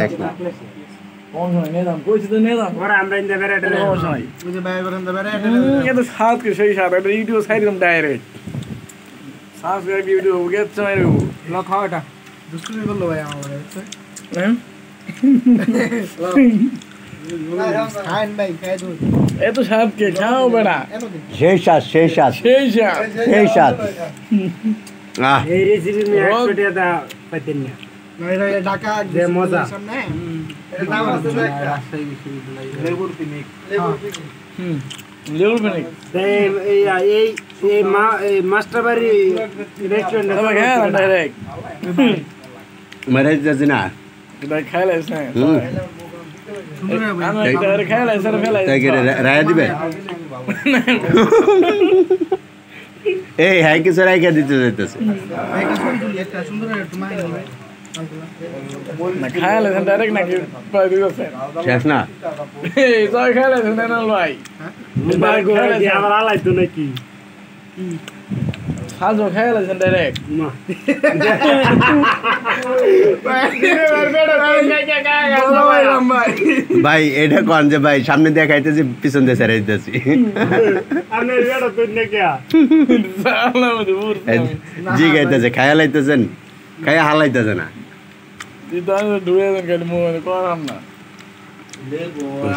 next কোন সময় নিলাম কইছি তো নিলাম ওরা আমরা ইন্দা বেরাটা কোন সময় ওই যে বাইরে করেন দাও বেরে এত সাত কে সেই সাত একটা ইউটিউব সাইড দিলাম ডাইরেক্ট সাবস্ক্রাইব ভিডিও গেট সময় রে লক খাও এটা দুষ্টুমি করলো ভাই আমার বুঝছে হ্যাঁ খান ভাই খাই দো এত সাত কে খাও বেটা সেই সাত সেই সাত সেই সাত এই রেসিপি মে 100 টাকা দা পাইতেন না নইরা ঢাকা যে মজা সামনে এটা নাম আছে রাজশাহী বিশ্ববিদ্যালয় লেবুর পিকনিক লেবুর পিকনিক এই মাস্টারবাড়ি রেস্টুরেন্ট তবে হ্যাঁ ডাইরেক্ট মেরে যাচ্ছে না এটা খাইলাস না আমি এটা খাইলাস আর ফেলাই তাই রায় দিবে এই হ্যাঁ কিছু রায়কে দিতে যাইতেছে একটা সুন্দর একটু মাই দিবে না খাইলাস ডাইরেক্ট নাকি পাই দিছে শেষ না এই জয় খাইলাস না না লই বাই গোরা দি আবার আলাইতো নাকি সাজো খাইলাস ডাইরেক্ট মা ভাই এটা কোন যে ভাই সামনে দিয়ে খাইতেছি পিছন দিয়ে ছেড়ে দিতেছি আমি বেড়া তুই না কি জি খাইতেছে খায়া লাইতেছেন খায়া হালাইতেছে না দিদান দুয়ে দেন খালি মোবাইল করাম না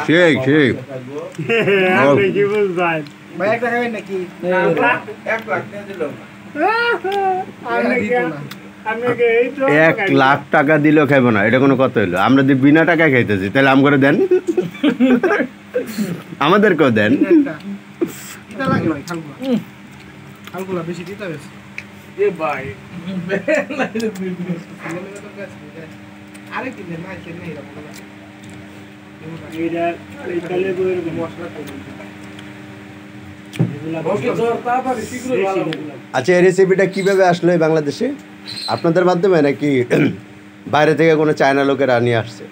ঠিক ঠিক আমি কি বুঝাই ভাই একটা খাবেন নাকি 1 লাখ দিয়ে দিল এক লাখ টাকা দিলেও খাইবো না এটা কোনো কথা হইলো আমরা যদি বিনা টাকায় খাইতেছি তাহলে আম করে দেন আমাদেরকেও দেন এটা লাগে ভাই খালগুলা বেশি দিতে হবে এ ভাই আরে কি নেই মাছ নেই এরকম এটা ইতালে বইয়ের মশলা করে ওকে জোর তাড়াতাড়ি শীঘ্র ভালো আচ্ছা এই রেসিপিটা কিভাবে আসলো এই বাংলাদেশে আপনাদের মাধ্যমে নাকি বাইরে থেকে কোনো চায়না লোকেরা নিয়ে আসছে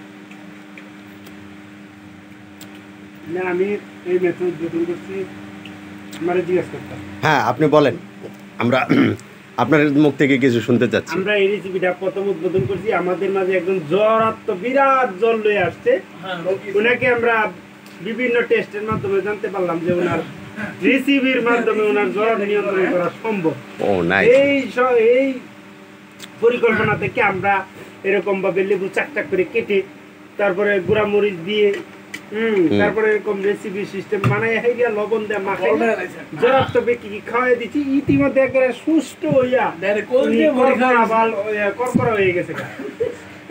না আমি এই মেথড যখন করছি আমারে জিজ্ঞেস করতাম হ্যাঁ আপনি বলেন আমরা আপনার মুখ থেকে কিছু শুনতে চাচ্ছি আমরা এই রেসিপিটা প্রথম উদ্বোধন করছি আমাদের মাঝে একজন জ্বরাত্ম বিরাট জ্বর লয়ে আসছে ওনাকে আমরা বিভিন্ন টেস্টের মাধ্যমে জানতে পারলাম যে ওনার রেসিপির মাধ্যমে ওনার জ্বর নিয়ন্ত্রণ করা সম্ভব ও নাইস এই পরিকল্পনা থেকে আমরা এরকম ভাবে লেবু চাকচাক করে কেটে তারপরে গুঁড়া মরিচ দিয়ে তারপরে এরকম রেসিপি সিস্টেম বানায় হাইয়া লবণ দিয়ে মাখাই জ্বরাত্ম ব্যক্তি কি খাওয়াই দিচ্ছি ইতিমধ্যে একবারে সুস্থ হইয়া কর্করা হয়ে গেছে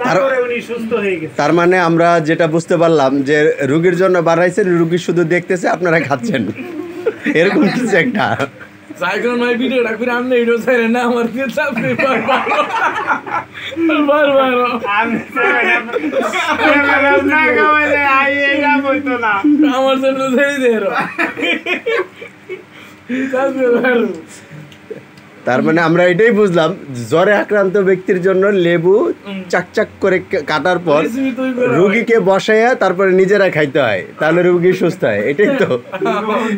তারপরে উনি সুস্থ হয়ে গেছে তার মানে আমরা যেটা বুঝতে পারলাম যে রোগীর জন্য বানাইছেন রোগী শুধু দেখতেছে আপনারা খাচ্ছেন এরকম কিছু একটা সাইক্লোন ভাই ভিডিওটা করে আমনে ভিডিও ছাড়ে না আমার কে চাপে বারবার আমি না গাওয়ালে আই এটা বলতো না আমার জন্য ছেড়ে দে রো চাপে বারো তার মানে আমরা এটাই বুঝলাম জ্বরে আক্রান্ত ব্যক্তির জন্য লেবু চাকচাক করে কাটার পর রোগীকে বসাইয়া তারপরে নিজেরা খাইতে হয় তাহলে রোগী সুস্থ হয় এটাই তো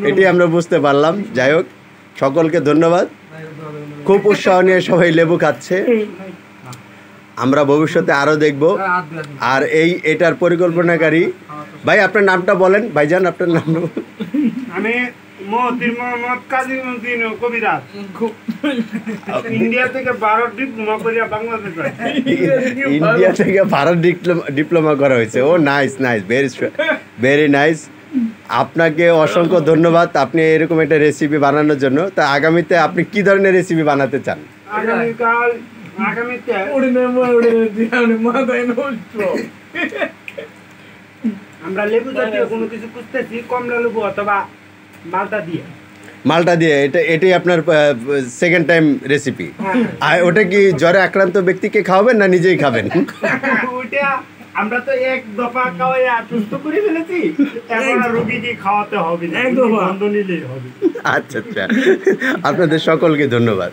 এটাই আমরা বুঝতে পারলাম যাই হোক সকলকে ধন্যবাদ খুব উৎসাহ নিয়ে সবাই লেবু খাচ্ছে আমরা ভবিষ্যতে আরো দেখব আর এটার পরিকল্পনাকারী ভাই আপনার নামটা বলেন ভাইজান আপনার নাম আমি মহতির মোহাম্মদ কাজীউদ্দিন কবিরাজ ইন্ডিয়া থেকে 12 ডিপ্লোমা করিয়া বাংলাদেশ ইন্ডিয়া থেকে ভারত ডিপ্লোমা করা হয়েছে ও নাইস নাইস ভেরি নাইস আপনাকে অসংখ্য ধন্যবাদ আপনি এরকম একটা রেসিপি বানানোর জন্য তা আগামীতে আপনি কি ধরনের রেসিপি বানাতে চান আগামীতে আমরা লেবু জাতীয় কোনো কিছু খুঁজতেছি কমলা লেবু অথবা মালটা দিয়ে এটাই আপনার সেকেন্ড টাইম রেসিপি আর ওটা কি জ্বরে আক্রান্ত ব্যক্তিকে খাওয়াবেন না নিজেই খাবেন ওটা আমরা তো এক দফা খাওয়াইয়া সুস্থ করে ফেলেছি এখন রোগীকে খাওয়াতে হবে না এক দফা বন্ধ নিলেই হবে আচ্ছা আচ্ছা আপনাদের সকলকে ধন্যবাদ